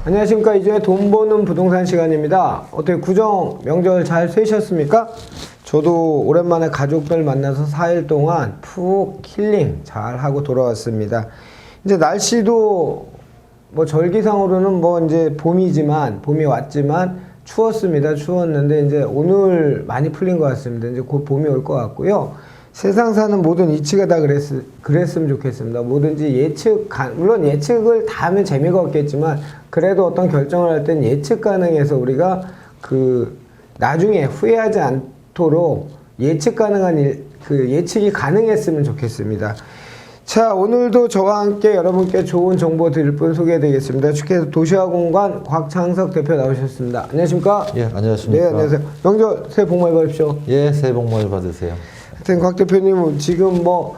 안녕하십니까. 이준의 돈 버는 부동산 시간입니다. 어떻게 구정 명절 잘 쇠셨습니까? 저도 오랜만에 가족들 만나서 4일 동안 푹 힐링 잘 하고 돌아왔습니다. 이제 날씨도 뭐 절기상으로는 뭐 이제 봄이 왔지만 추웠습니다. 추웠는데 이제 오늘 많이 풀린 것 같습니다. 이제 곧 봄이 올 것 같고요. 세상 사는 모든 이치가 다 그랬으면 좋겠습니다. 뭐든지 물론 예측을 다 하면 재미가 없겠지만, 그래도 어떤 결정을 할 땐 예측 가능해서 우리가 나중에 후회하지 않도록 예측 가능한 예측이 가능했으면 좋겠습니다. 자, 오늘도 저와 함께 여러분께 좋은 정보 드릴 분 소개해드리겠습니다. 주께서 도시화공간 곽창석 대표 나오셨습니다. 안녕하십니까? 예, 안녕하십니까? 네, 안녕하세요. 명절 새해 복 많이 받으십시오. 예, 새해 복 많이 받으세요. 하여튼 곽 대표님, 지금 뭐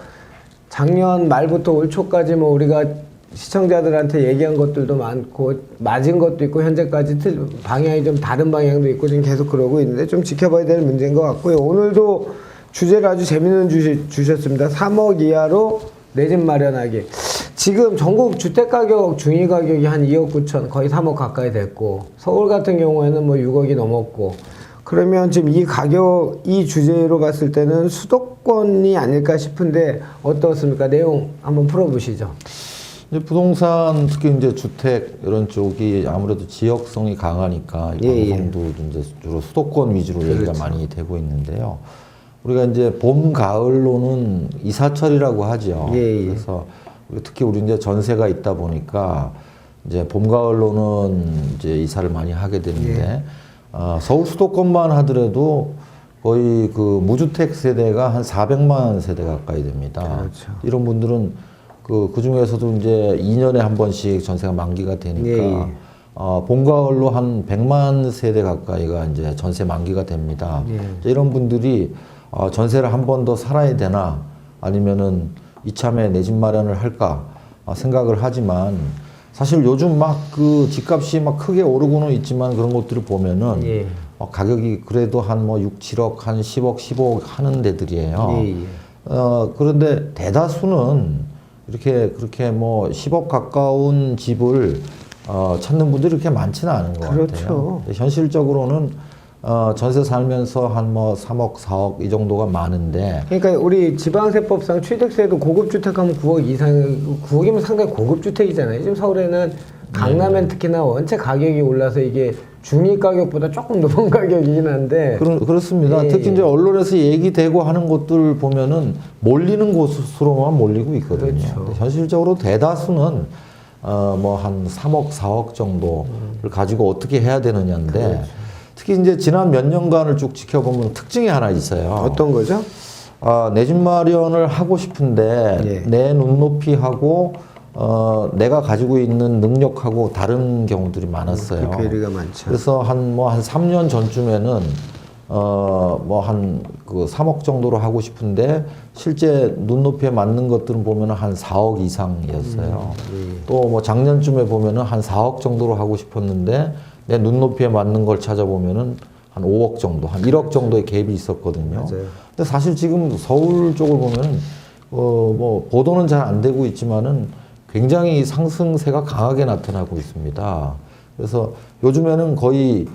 작년 말부터 올 초까지 뭐 우리가 시청자들한테 얘기한 것들도 많고 맞은 것도 있고 현재까지 방향이 좀 다른 방향도 있고 지금 계속 그러고 있는데 좀 지켜봐야 될 문제인 것 같고요. 오늘도 주제를 아주 재밌는 주셨습니다. 3억 이하로 내 집 마련하기. 지금 전국 주택가격 중위가격이 한 2억 9천 거의 3억 가까이 됐고, 서울 같은 경우에는 뭐 6억이 넘었고, 그러면 지금 이 주제로 봤을 때는 수도권이 아닐까 싶은데 어떻습니까? 내용 한번 풀어보시죠. 이제 부동산, 특히 이제 주택 이런 쪽이 아무래도 지역성이 강하니까 이 방송도 이제 주로 수도권 위주로 얘기가 많이 되고 있는데요. 우리가 이제 봄, 가을로는 이사철이라고 하죠. 그래서 특히 우리 이제 전세가 있다 보니까 이제 봄, 가을로는 이제 이사를 많이 하게 되는데, 서울 수도권만 하더라도 거의 그 무주택 세대가 한 400만 세대 가까이 됩니다. 그렇죠. 이런 분들은 그 중에서도 이제 2년에 한 번씩 전세가 만기가 되니까 봄, 가을로 한 100만 세대 가까이가 이제 전세 만기가 됩니다. 이런 분들이 전세를 한 번 더 살아야 되나 아니면은 이참에 내 집 마련을 할까 생각을 하지만, 사실 요즘 막 그 집값이 막 크게 오르고는 있지만 그런 것들을 보면은 가격이 그래도 한 뭐 6, 7억, 한 10억, 15억 하는 데들이에요. 그런데 대다수는 그렇게 뭐 10억 가까운 집을 찾는 분들이 그렇게 많지는 않은 것 같아요. 현실적으로는 전세 살면서 한 뭐 3억, 4억 이 정도가 많은데. 그러니까 우리 지방세법상 취득세도 고급주택하면 9억 이상, 9억이면 상당히 고급주택이잖아요. 지금 서울에는 강남엔 특히나 원체 가격이 올라서 이게 중위가격보다 조금 높은 가격이긴 한데. 그렇습니다. 특히 이제 언론에서 얘기되고 하는 것들 보면은 몰리는 곳으로만 몰리고 있거든요. 그렇죠. 현실적으로 대다수는 뭐 한 3억, 4억 정도를 가지고 어떻게 해야 되느냐인데, 특히 이제 지난 몇 년간을 쭉 지켜보면 특징이 하나 있어요. 어떤 거죠? 내 집 마련을 하고 싶은데 내 눈높이하고 내가 가지고 있는 능력하고 다른 경우들이 많았어요. 그 괴리가 많죠. 그래서 한 3년 전쯤에는 그 3억 정도로 하고 싶은데 실제 눈높이에 맞는 것들은 보면은 한 4억 이상이었어요. 또 뭐 작년쯤에 보면은 한 4억 정도로 하고 싶었는데 내 눈높이에 맞는 걸 찾아보면은 한 5억 정도, 한 1억 정도의 갭이 있었거든요. 맞아요. 근데 사실 지금 서울 쪽을 보면은 뭐 보도는 잘 안 되고 있지만은 굉장히 상승세가 강하게 나타나고 있습니다. 그래서 요즘에는 거의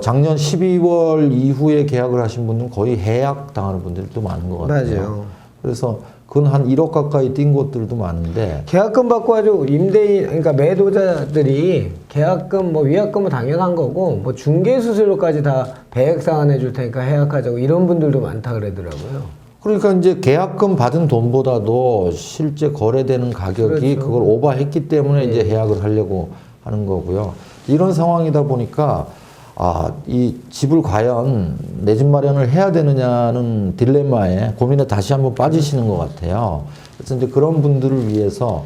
작년 12월 이후에 계약을 하신 분들은 거의 해약 당하는 분들도 많은 것 같아요. 맞아요. 그래서 그건 한 1억 가까이 뛴 곳들도 많은데, 계약금 받고 아주 그러니까 매도자들이 계약금, 뭐 위약금은 당연한 거고, 뭐 중개수수료까지 다 배액 상환해 줄 테니까 해약하자고 이런 분들도 많다 그러더라고요. 그러니까 이제 계약금 받은 돈보다도 실제 거래되는 가격이 그걸 오버했기 때문에 이제 해약을 하려고 하는 거고요. 이런 상황이다 보니까 이 집을 과연 내 집 마련을 해야 되느냐는 딜레마에 고민에 다시 한번 빠지시는 것 같아요. 그래서 이제 그런 분들을 위해서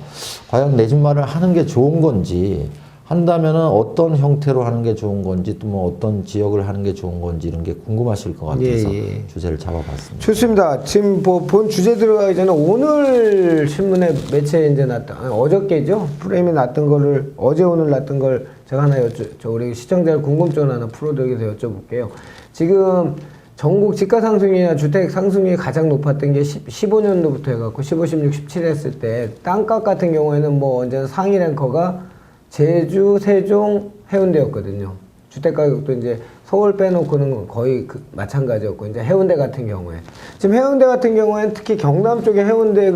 과연 내 집 마련을 하는 게 좋은 건지, 한다면은 어떤 형태로 하는 게 좋은 건지, 또 뭐 어떤 지역을 하는 게 좋은 건지 이런 게 궁금하실 것 같아서 주제를 잡아봤습니다. 좋습니다. 지금 본 주제 들어가기 전에 오늘 신문에 매체에 이제 어저께죠? 프레임에 났던 거를, 오늘 났던 걸 제가 하나 우리 시청자들 궁금증을 하나 풀어드리기 위해서 여쭤볼게요. 지금 전국 집가 상승이나 주택 상승률이 가장 높았던 게 15년도부터 해갖고 15, 16, 17 했을 때 땅값 같은 경우에는 뭐 언제나 상위 랭커가 제주, 세종, 해운대였거든요. 주택 가격도 이제 서울 빼놓고는 거의 마찬가지였고, 이제 해운대 같은 경우에. 지금 해운대 같은 경우에는 특히 경남 쪽에 해운대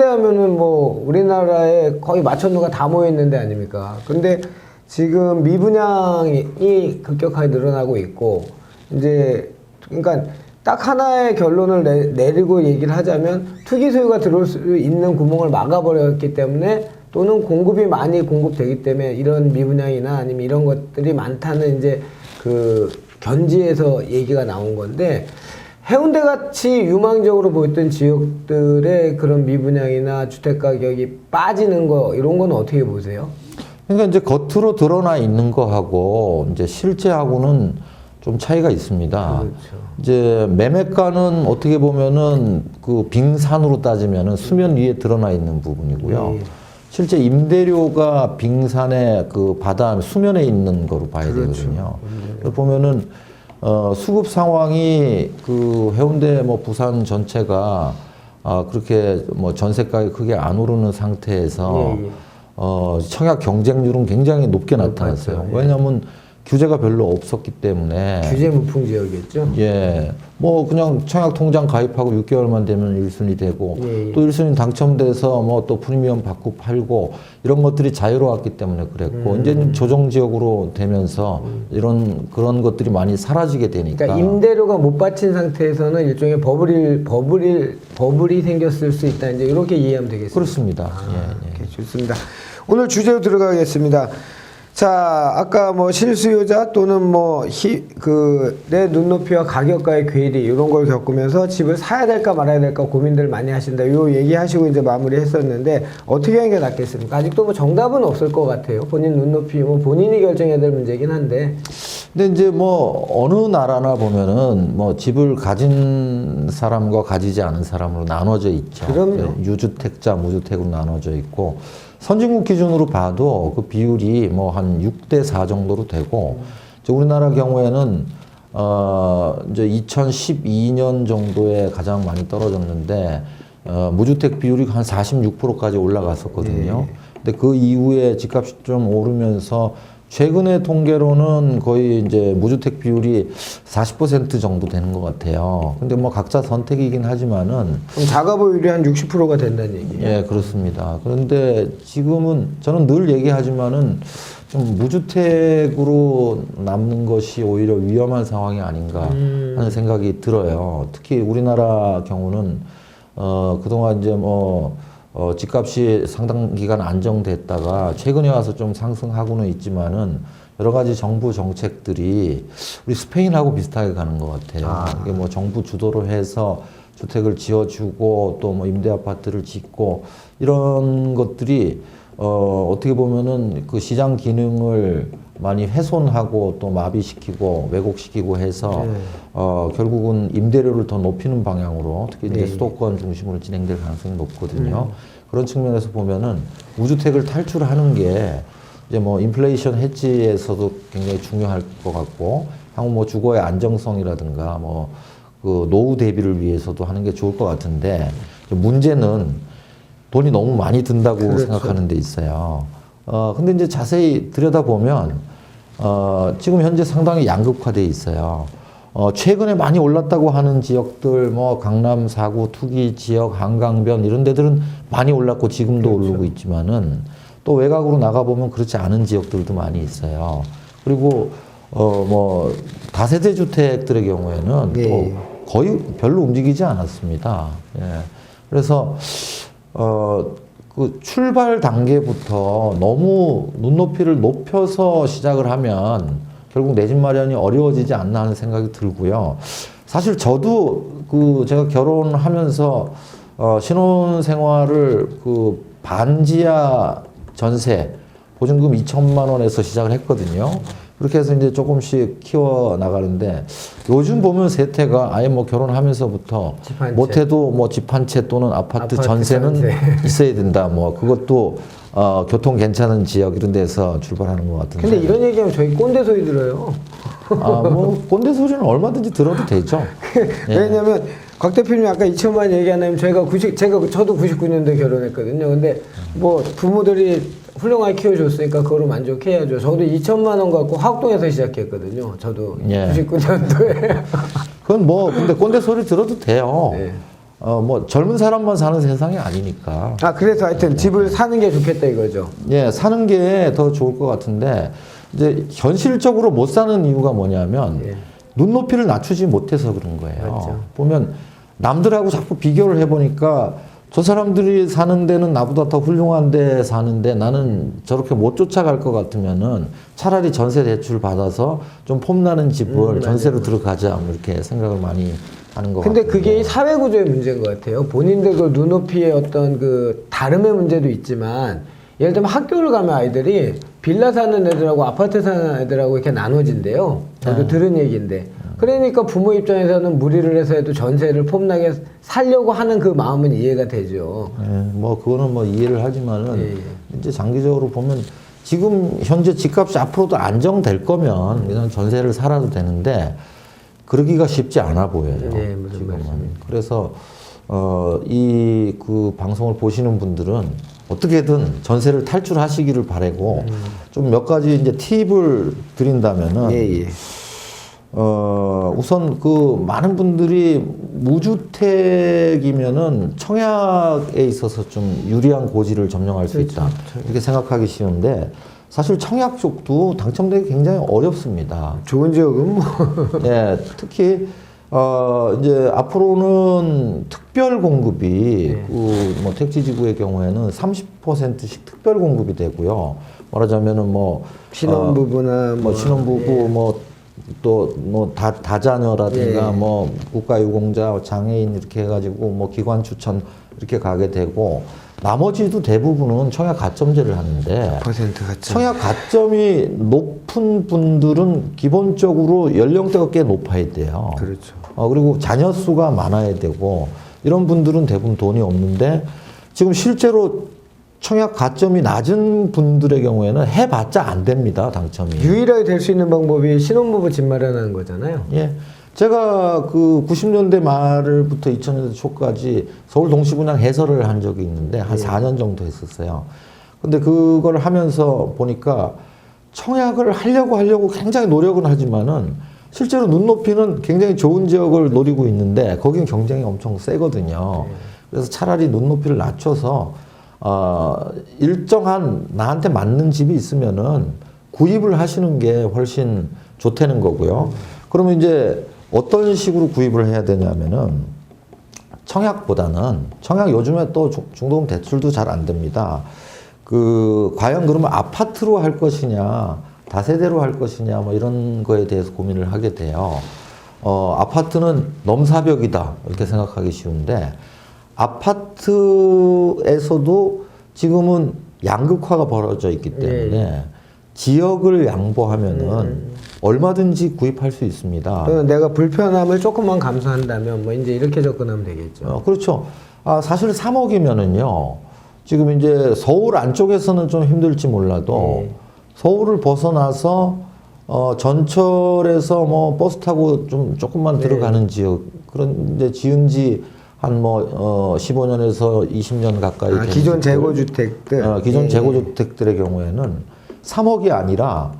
하면은 뭐 우리나라에 거의 마천루가 다 모여 있는 데 아닙니까? 근데 지금 미분양이 급격하게 늘어나고 있고, 이제, 그러니까 딱 하나의 결론을 내리고 얘기를 하자면 투기 소유가 들어올 수 있는 구멍을 막아버렸기 때문에 또는 공급이 많이 공급되기 때문에 이런 미분양이나 아니면 이런 것들이 많다는 이제 그 견지에서 얘기가 나온 건데, 해운대 같이 유망적으로 보였던 지역들의 그런 미분양이나 주택 가격이 빠지는 거 이런 건 어떻게 보세요? 그러니까 이제 겉으로 드러나 있는 거하고 이제 실제하고는 좀 차이가 있습니다. 그렇죠. 이제 매매가는 어떻게 보면은 그 빙산으로 따지면은 수면 위에 드러나 있는 부분이고요. 예. 실제 임대료가 빙산의 그 바다 수면에 있는 거로 봐야 그렇죠. 되거든요. 보면은 수급 상황이 그 해운대 뭐 부산 전체가 그렇게 뭐 전세가가 크게 안 오르는 상태에서 예, 예. 청약 경쟁률은 굉장히 높게 나타났어요. 예. 왜냐하면 규제가 별로 없었기 때문에. 규제 무풍 지역이었죠? 예. 뭐 그냥 청약 통장 가입하고 6개월만 되면 1순위 되고 예, 예. 또 1순위 당첨돼서 뭐 또 프리미엄 받고 팔고 이런 것들이 자유로웠기 때문에 그랬고 이제는 조정 지역으로 되면서 그런 것들이 많이 사라지게 되니까. 그러니까 임대료가 못 받친 상태에서는 일종의 버블이 생겼을 수 있다. 이제 이렇게 이해하면 되겠습니다. 그렇습니다. 예, 예. 오케이, 좋습니다. 오늘 주제로 들어가겠습니다. 자, 아까 뭐 실수요자 또는 뭐 내 눈높이와 가격과의 괴리 이런 걸 겪으면서 집을 사야 될까 말아야 될까 고민들 많이 하신다. 요 얘기하시고 이제 마무리했었는데 어떻게 하는 게 낫겠습니까? 아직도 뭐 정답은 없을 것 같아요. 본인 눈높이 뭐 본인이 결정해야 될 문제긴 한데. 근데 이제 뭐 어느 나라나 보면은 뭐 집을 가진 사람과 가지지 않은 사람으로 나눠져 있죠. 그럼요. 유주택자, 무주택으로 나눠져 있고 선진국 기준으로 봐도 그 비율이 뭐 한 6대 4 정도로 되고 이제 우리나라 경우에는 이제 2012년 정도에 가장 많이 떨어졌는데 무주택 비율이 한 46%까지 올라갔었거든요. 근데 그 이후에 집값이 좀 오르면서 최근의 통계로는 거의 이제 무주택 비율이 40% 정도 되는 것 같아요. 근데 뭐 각자 선택이긴 하지만은. 그럼 자가 보유율이 한 60%가 된다는 얘기예요. 예, 그렇습니다. 그런데 지금은 저는 늘 얘기하지만은 좀 무주택으로 남는 것이 오히려 위험한 상황이 아닌가 하는 생각이 들어요. 특히 우리나라 경우는, 그동안 이제 집값이 상당 기간 안정됐다가 최근에 와서 좀 상승하고는 있지만은 여러 가지 정부 정책들이 우리 스페인하고 비슷하게 가는 것 같아요. 이게 뭐 정부 주도로 해서 주택을 지어주고 또 뭐 임대 아파트를 짓고 이런 것들이 어떻게 보면은 그 시장 기능을 많이 훼손하고 또 마비시키고 왜곡시키고 해서 결국은 임대료를 더 높이는 방향으로 특히 이제 수도권 중심으로 진행될 가능성이 높거든요. 그런 측면에서 보면은 무주택을 탈출하는 게 이제 뭐 인플레이션 해지에서도 굉장히 중요할 것 같고 향후 뭐 주거의 안정성이라든가 뭐 그 노후 대비를 위해서도 하는 게 좋을 것 같은데 문제는 돈이 너무 많이 든다고 그렇죠. 생각하는 데 있어요. 근데 이제 자세히 들여다보면, 지금 현재 상당히 양극화되어 있어요. 최근에 많이 올랐다고 하는 지역들, 뭐, 강남, 사구, 투기 지역, 한강변, 이런 데들은 많이 올랐고 지금도 그렇죠. 오르고 있지만은 또 외곽으로 나가보면 그렇지 않은 지역들도 많이 있어요. 그리고, 뭐, 다세대 주택들의 경우에는 또 거의 별로 움직이지 않았습니다. 예. 그래서, 그 출발 단계부터 너무 눈높이를 높여서 시작을 하면 결국 내 집 마련이 어려워지지 않나 하는 생각이 들고요. 사실 저도 그 제가 결혼하면서 신혼 생활을 그 반지하 전세 보증금 2천만 원에서 시작을 했거든요. 그렇게 해서 이제 조금씩 키워 나가는데 요즘 보면 세태가 아예 뭐 결혼하면서부터 못해도 뭐 집 한 채 또는 아파트 전세는 있어야 된다. 뭐 그것도 교통 괜찮은 지역 이런 데서 출발하는 것 같은데. 근데 이런 얘기하면 저희 꼰대 소리 들어요. 뭐 꼰대 소리는 얼마든지 들어도 되죠. 왜냐면 곽 대표님이 아까 2천만 얘기하냐면 저도 99년도에 결혼했거든요. 근데 뭐 부모들이 훌륭하게 키워줬으니까 그거로 만족해야죠. 저도 2천만 원 갖고 화곡동에서 시작했거든요. 저도 예. 99년도에. 그건 뭐 근데 꼰대 소리 들어도 돼요. 네. 뭐 젊은 사람만 사는 세상이 아니니까. 아, 그래서 하여튼 집을 사는 게 좋겠다 이거죠. 예, 사는 게 더 좋을 것 같은데 이제 현실적으로 못 사는 이유가 뭐냐면 예. 눈높이를 낮추지 못해서 그런 거예요. 맞죠. 보면 남들하고 자꾸 비교를 해보니까 저 사람들이 사는 데는 나보다 더 훌륭한 데 사는데 나는 저렇게 못 쫓아갈 것 같으면은 차라리 전세 대출 받아서 좀 폼나는 집을 전세로 들어가자 뭐 이렇게 생각을 많이 하는 것 같아요. 근데 그게 이 사회 구조의 문제인 것 같아요. 본인들도 눈높이의 어떤 그 다름의 문제도 있지만 예를 들면 학교를 가면 아이들이 빌라 사는 애들하고 아파트 사는 애들하고 이렇게 나눠진대요. 저도 들은 얘기인데. 그러니까 부모 입장에서는 무리를 해서 해도 전세를 폼나게 살려고 하는 그 마음은 이해가 되죠. 예, 뭐 그거는 뭐 이해를 하지만은 예. 이제 장기적으로 보면 지금 현재 집값이 앞으로도 안정될 거면 그냥 전세를 살아도 되는데 그러기가 쉽지 않아 보여요. 네, 무슨 지금은. 말씀입니까? 그래서 이 그 방송을 보시는 분들은 어떻게든 전세를 탈출하시기를 바라고 좀 몇 가지 이제 팁을 드린다면은 예, 예. 우선 그 많은 분들이 무주택이면은 청약에 있어서 좀 유리한 고지를 점령할 수 있다. 이렇게 생각하기 쉬운데 사실 청약 쪽도 당첨되기 굉장히 어렵습니다. 좋은 지역은 뭐. 예, 특히 이제 앞으로는 특별 공급이 그 뭐 택지지구의 경우에는 30%씩 특별 공급이 되고요. 말하자면은 뭐 신혼부부나 뭐 신혼부부 뭐 또 뭐 다자녀라든가 예. 뭐 국가유공자 장애인 이렇게 해가지고 뭐 기관 추천 이렇게 가게 되고 나머지도 대부분은 청약 가점제를 하는데 퍼센트 같죠. 청약 가점이 높은 분들은 기본적으로 연령대가 꽤 높아야 돼요. 그렇죠. 그리고 자녀 수가 많아야 되고 이런 분들은 대부분 돈이 없는데 지금 실제로 청약 가점이 낮은 분들의 경우에는 해봤자 안 됩니다, 당첨이. 유일하게 될 수 있는 방법이 신혼부부 집 마련하는 거잖아요. 예. 제가 그 90년대 말부터 2000년대 초까지 서울 동시분양 해설을 한 적이 있는데 한 4년 정도 했었어요. 근데 그걸 하면서 보니까 청약을 하려고 굉장히 노력은 하지만은 실제로 눈높이는 굉장히 좋은 지역을 노리고 있는데 거긴 경쟁이 엄청 세거든요. 그래서 차라리 눈높이를 낮춰서 일정한 나한테 맞는 집이 있으면은 구입을 하시는 게 훨씬 좋다는 거고요. 그러면 이제 어떤 식으로 구입을 해야 되냐면은 청약 요즘에 또 중도금 대출도 잘 안 됩니다. 과연 그러면 아파트로 할 것이냐, 다세대로 할 것이냐, 뭐 이런 거에 대해서 고민을 하게 돼요. 아파트는 넘사벽이다. 이렇게 생각하기 쉬운데, 아파트에서도 지금은 양극화가 벌어져 있기 때문에 지역을 양보하면은 얼마든지 구입할 수 있습니다. 내가 불편함을 조금만 감수한다면 뭐 이제 이렇게 접근하면 되겠죠. 그렇죠. 사실 3억이면은요, 지금 이제 서울 안쪽에서는 좀 힘들지 몰라도 서울을 벗어나서 전철에서 뭐 버스 타고 좀 조금만 들어가는 지역, 그런 이제 지은 지 한 15년에서 20년 가까이 된 기존 재고주택들. 기존 재고주택들의 경우에는 3억이 아니라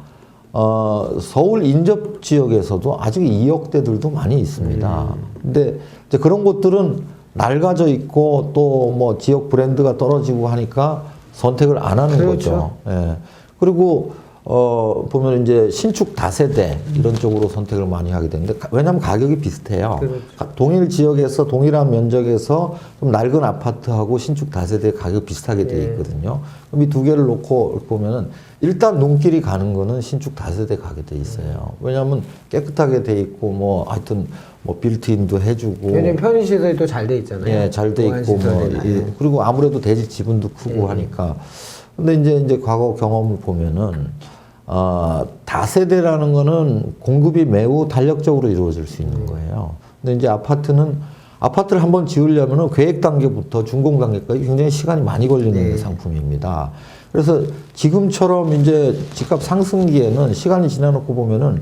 서울 인접 지역에서도 아직 2억대들도 많이 있습니다. 근데 이제 그런 곳들은 낡아져 있고 또 뭐 지역 브랜드가 떨어지고 하니까 선택을 안 하는 거죠. 예. 그리고 보면 이제 신축 다세대 이런 쪽으로 선택을 많이 하게 되는데 왜냐하면 가격이 비슷해요. 그렇죠. 동일 지역에서 동일한 면적에서 좀 낡은 아파트하고 신축 다세대 가격 비슷하게 돼 있거든요. 그럼 이 두 개를 놓고 보면은 일단 눈길이 가는 거는 신축 다세대 가게 돼 있어요. 왜냐하면 깨끗하게 돼 있고 뭐 하여튼 뭐 빌트인도 해주고 요즘 편의시설이 또 잘 돼 있잖아요. 예, 잘 돼 있고 뭐 그리고 아무래도 대지 지분도 크고 하니까. 근데 이제 과거 경험을 보면은 다세대라는 거는 공급이 매우 탄력적으로 이루어질 수 있는 거예요. 근데 이제 아파트를 한번 지으려면은 계획 단계부터 준공 단계까지 굉장히 시간이 많이 걸리는 상품입니다. 그래서 지금처럼 이제 집값 상승기에는 시간이 지나놓고 보면은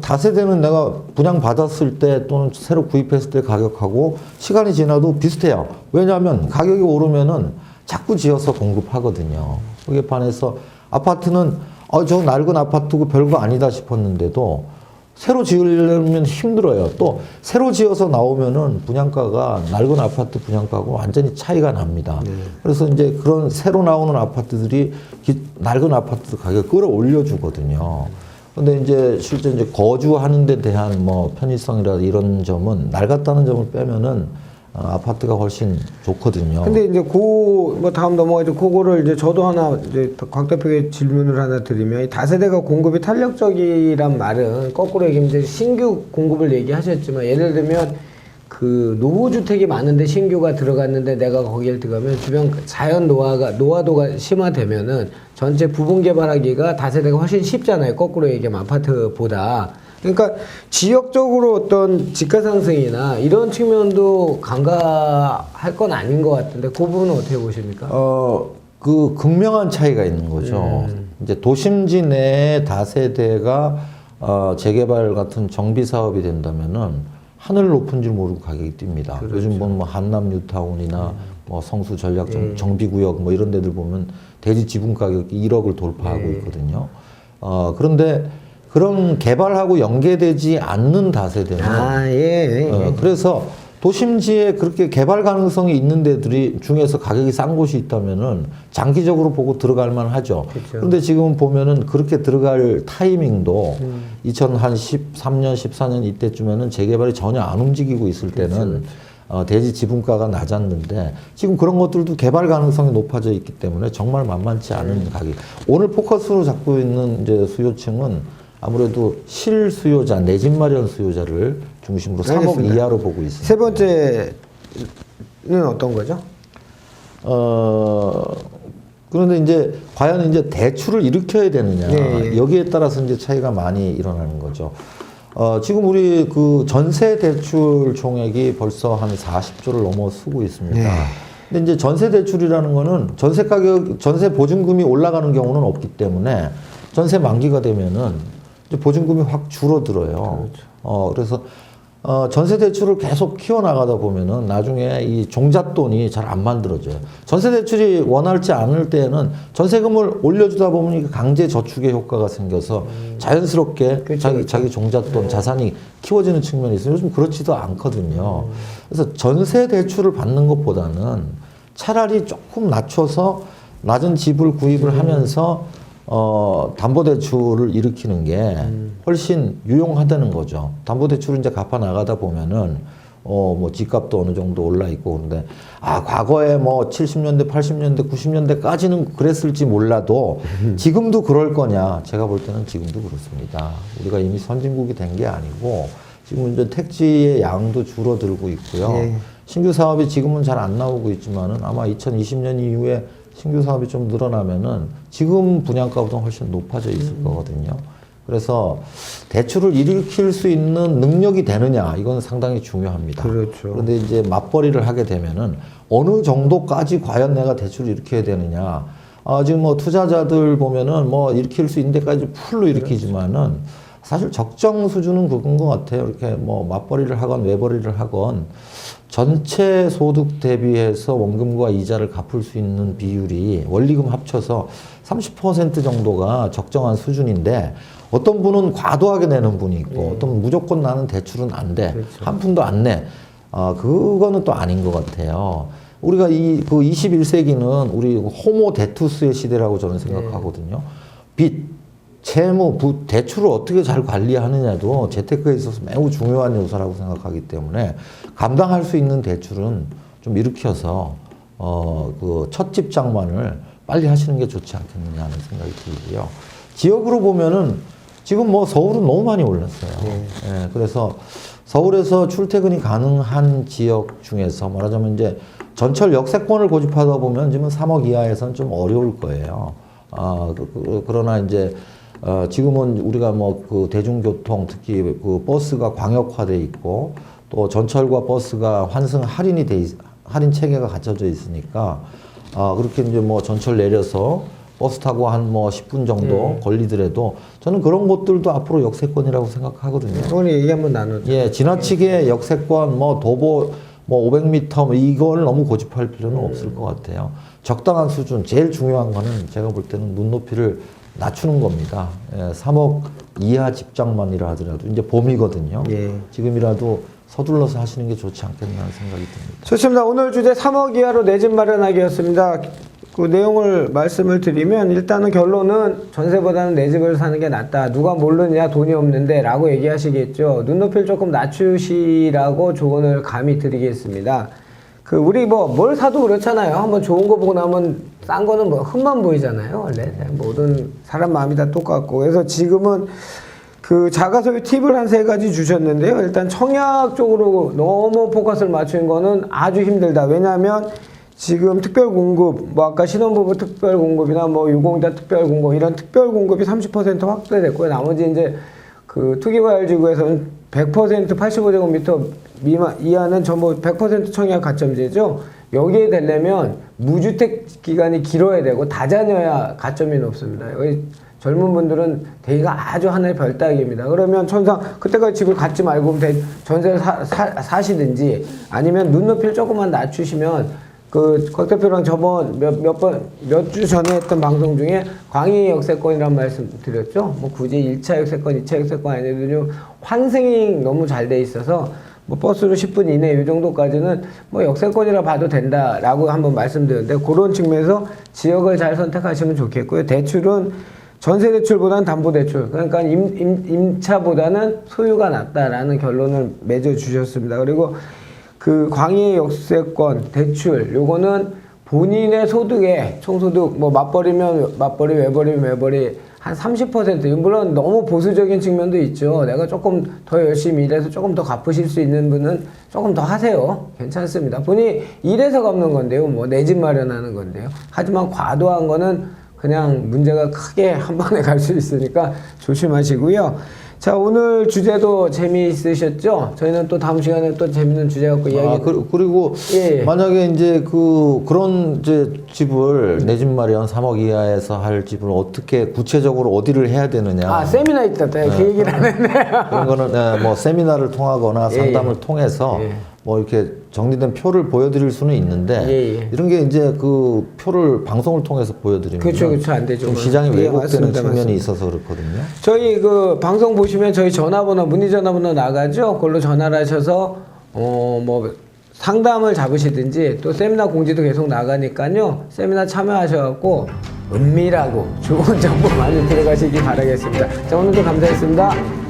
다세대는 내가 분양 받았을 때 또는 새로 구입했을 때 가격하고 시간이 지나도 비슷해요. 왜냐하면 가격이 오르면은 자꾸 지어서 공급하거든요. 거기에 반해서 아파트는 저 낡은 아파트고 별거 아니다 싶었는데도 새로 지으려면 힘들어요. 또 새로 지어서 나오면은 분양가가 낡은 아파트 분양가하고 완전히 차이가 납니다. 그래서 이제 그런 새로 나오는 아파트들이 낡은 아파트 가격 끌어올려 주거든요. 근데 이제 실제 이제 거주하는 데 대한 뭐 편의성이라든지 이런 점은 낡았다는 점을 빼면은 아파트가 훨씬 좋거든요. 근데 이제 뭐 다음 넘어가죠. 그거를 이제 저도 하나 이제 곽 대표에게 질문을 하나 드리면 이 다세대가 공급이 탄력적이란 말은 거꾸로 얘기하면 이제 신규 공급을 얘기하셨지만 예를 들면 그 노후주택이 많은데 신규가 들어갔는데 내가 거기를 들어가면 주변 자연 노화도가 심화되면은 전체 부분 개발하기가 다세대가 훨씬 쉽잖아요. 거꾸로 얘기하면 아파트보다. 그러니까 지역적으로 어떤 집가 상승이나 이런 측면도 간과할 건 아닌 것 같은데 그 부분은 어떻게 보십니까? 그 극명한 차이가 있는 거죠. 이제 도심지 내에 다세대가 재개발 같은 정비 사업이 된다면은 하늘 높은 줄 모르고 가격이 뜁니다. 그렇죠. 요즘 보면 뭐 한남 뉴타운이나 뭐 성수 전략 정비구역 뭐 이런 데들 보면 대지 지분 가격이 1억을 돌파하고 있거든요. 그런데 그런 개발하고 연계되지 않는 다세대는 그래서 도심지에 그렇게 개발 가능성이 있는 데들이 중에서 가격이 싼 곳이 있다면은 장기적으로 보고 들어갈 만하죠. 그렇죠. 그런데 지금 보면은 그렇게 들어갈 타이밍도 2013년, 14년 이때쯤에는 재개발이 전혀 안 움직이고 있을 때는 대지 지분가가 낮았는데 지금 그런 것들도 개발 가능성이 높아져 있기 때문에 정말 만만치 않은 가격. 오늘 포커스로 잡고 있는 이제 수요층은 아무래도 실수요자, 내 집 마련 수요자를 중심으로 3억 이하로 보고 있습니다. 세 번째는 어떤 거죠? 그런데 이제 과연 이제 대출을 일으켜야 되느냐 여기에 따라서 이제 차이가 많이 일어나는 거죠. 지금 우리 그 전세 대출 총액이 벌써 한 40조를 넘어서고 있습니다. 근데 이제 전세 대출이라는 거는 전세 가격, 전세 보증금이 올라가는 경우는 없기 때문에 전세 만기가 되면은 이제 보증금이 확 줄어들어요. 그래서 전세 대출을 계속 키워나가다 보면은 나중에 이 종잣돈이 잘 안 만들어져요. 전세 대출이 원활치 않을 때에는 전세금을 올려주다 보면 이게 강제 저축의 효과가 생겨서 자연스럽게 자기 종잣돈, 자산이 키워지는 측면이 있어요. 요즘 그렇지도 않거든요. 그래서 전세 대출을 받는 것보다는 차라리 조금 낮춰서 낮은 집을 구입을 하면서 담보대출을 일으키는 게 훨씬 유용하다는 거죠. 담보대출을 이제 갚아 나가다 보면은, 뭐 집값도 어느 정도 올라 있고 그런데, 과거에 뭐 70년대, 80년대, 90년대까지는 그랬을지 몰라도 지금도 그럴 거냐. 제가 볼 때는 지금도 그렇습니다. 우리가 이미 선진국이 된 게 아니고 지금 이제 택지의 양도 줄어들고 있고요. 신규 사업이 지금은 잘 안 나오고 있지만은 아마 2020년 이후에 신규 사업이 좀 늘어나면은 지금 분양가보다 훨씬 높아져 있을 거거든요. 그래서 대출을 일으킬 수 있는 능력이 되느냐, 이건 상당히 중요합니다. 그렇죠. 그런데 이제 맞벌이를 하게 되면은 어느 정도까지 과연 내가 대출을 일으켜야 되느냐. 지금 뭐 투자자들 보면은 뭐 일으킬 수 있는 데까지 풀로 일으키지만은 사실 적정 수준은 그건 것 같아요. 이렇게 뭐 맞벌이를 하건 외벌이를 하건 전체 소득 대비해서 원금과 이자를 갚을 수 있는 비율이 원리금 합쳐서 30% 정도가 적정한 수준인데 어떤 분은 과도하게 내는 분이 있고 어떤 분은 무조건 나는 대출은 안 돼. 그렇죠. 한 푼도 안 내. 그거는 또 아닌 것 같아요. 우리가 그 21세기는 우리 호모 데투스의 시대라고 저는 생각하거든요. 빚, 채무, 대출을 어떻게 잘 관리하느냐도 재테크에 있어서 매우 중요한 요소라고 생각하기 때문에 감당할 수 있는 대출은 좀 일으켜서 그 첫 집 장만을 빨리 하시는 게 좋지 않겠느냐 하는 생각이 들고요. 지역으로 보면은 지금 뭐 서울은 너무 많이 올랐어요. 그래서 서울에서 출퇴근이 가능한 지역 중에서 말하자면 이제 전철 역세권을 고집하다 보면 지금 3억 이하에서는 좀 어려울 거예요. 그러나 이제 지금은 우리가 뭐 그 대중교통 특히 그 버스가 광역화돼 있고 또 전철과 버스가 환승 할인 체계가 갖춰져 있으니까 그렇게 이제 뭐 전철 내려서 버스 타고 한 뭐 10분 정도 걸리더라도 저는 그런 것들도 앞으로 역세권이라고 생각하거든요. 오늘 얘기 한번 나누죠. 지나치게 역세권 뭐 도보 뭐 500m 이걸 너무 고집할 필요는 없을 것 같아요. 적당한 수준, 제일 중요한 거는 제가 볼 때는 눈높이를 낮추는 겁니다. 3억 이하 집장만이라 하더라도 이제 봄이거든요. 예. 지금이라도 서둘러서 하시는 게 좋지 않겠나 하는 생각이 듭니다. 좋습니다. 오늘 주제 3억 이하로 내 집 마련하기였습니다. 그 내용을 말씀을 드리면 일단은 결론은 전세보다는 내 집을 사는 게 낫다. 누가 모르느냐 돈이 없는데 라고 얘기하시겠죠. 눈높이를 조금 낮추시라고 조언을 감히 드리겠습니다. 그 우리 뭘 사도 그렇잖아요. 한번 좋은 거 보고 나면 싼 거는 뭐 흠만 보이잖아요. 원래 모든 사람 마음이 다 똑같고. 그래서 지금은 그 자가소유 팁을 한 3가지 주셨는데요. 일단 청약 쪽으로 너무 포커스를 맞추는 거는 아주 힘들다. 왜냐하면 지금 특별 공급, 뭐 아까 신혼부부 특별 공급이나 뭐 유공자 특별 공급 이런 특별 공급이 30% 확대됐고요. 나머지 이제 그 투기과열지구에서는 100% 85제곱미터 미만 이하는 전부 100% 청약 가점제죠. 여기에 되려면 무주택 기간이 길어야 되고 다자녀야 가점이 높습니다. 여기 젊은 분들은 대기가 아주 하나의 별따기입니다. 그러면 천상 그때까지 집을 갖지 말고 전세를 사시든지 아니면 눈높이를 조금만 낮추시면 그 곽 대표랑 저번 몇 주 전에 했던 방송 중에 광희 역세권이란 말씀 드렸죠. 뭐 굳이 1차 역세권, 2차 역세권 아니더라도 환승이 너무 잘 돼 있어서 뭐 버스로 10분 이내 이 정도까지는 뭐 역세권이라 봐도 된다라고 한번 말씀드렸는데 그런 측면에서 지역을 잘 선택하시면 좋겠고요. 대출은 전세 대출보다는 담보 대출, 그러니까 임차보다는 소유가 낫다라는 결론을 맺어 주셨습니다. 그리고 그 광희 역세권 대출 요거는 본인의 소득에 총소득 뭐 맞벌이면 맞벌이, 외벌이면 외벌이 한 30%, 물론 너무 보수적인 측면도 있죠. 내가 조금 더 열심히 일해서 조금 더 갚으실 수 있는 분은 조금 더 하세요. 괜찮습니다. 본인이 일해서 갚는 건데요. 뭐 내 집 마련하는 건데요. 하지만 과도한 거는 그냥 문제가 크게 한 번에 갈 수 있으니까 조심하시고요. 자, 오늘 주제도 재미있으셨죠? 저희는 또 다음 시간에 또 재밌는 주제 갖고 이야기. 그리고 예. 만약에 이제 그런 이제 집을 내 집 마련 3억 이하에서 할 집을 어떻게 구체적으로 어디를 해야 되느냐. 세미나 있다. 그 얘기를 안 했네요. 그런 거는 뭐 세미나를 통하거나 상담을 통해서 뭐 이렇게 정리된 표를 보여드릴 수는 있는데 이런 게 이제 그 표를 방송을 통해서 보여드리면 그렇죠, 안 되죠. 좀 시장이 왜곡되는 맞습니다, 측면이 맞습니다. 있어서 그렇거든요. 저희 그 방송 보시면 저희 전화번호, 문의 전화번호 나가죠. 그걸로 전화를 하셔서 뭐 상담을 잡으시든지 또 세미나 공지도 계속 나가니까요. 세미나 참여하셔갖고 은밀하고 좋은 정보 많이 들어가시기 바라겠습니다. 자, 오늘도 감사했습니다.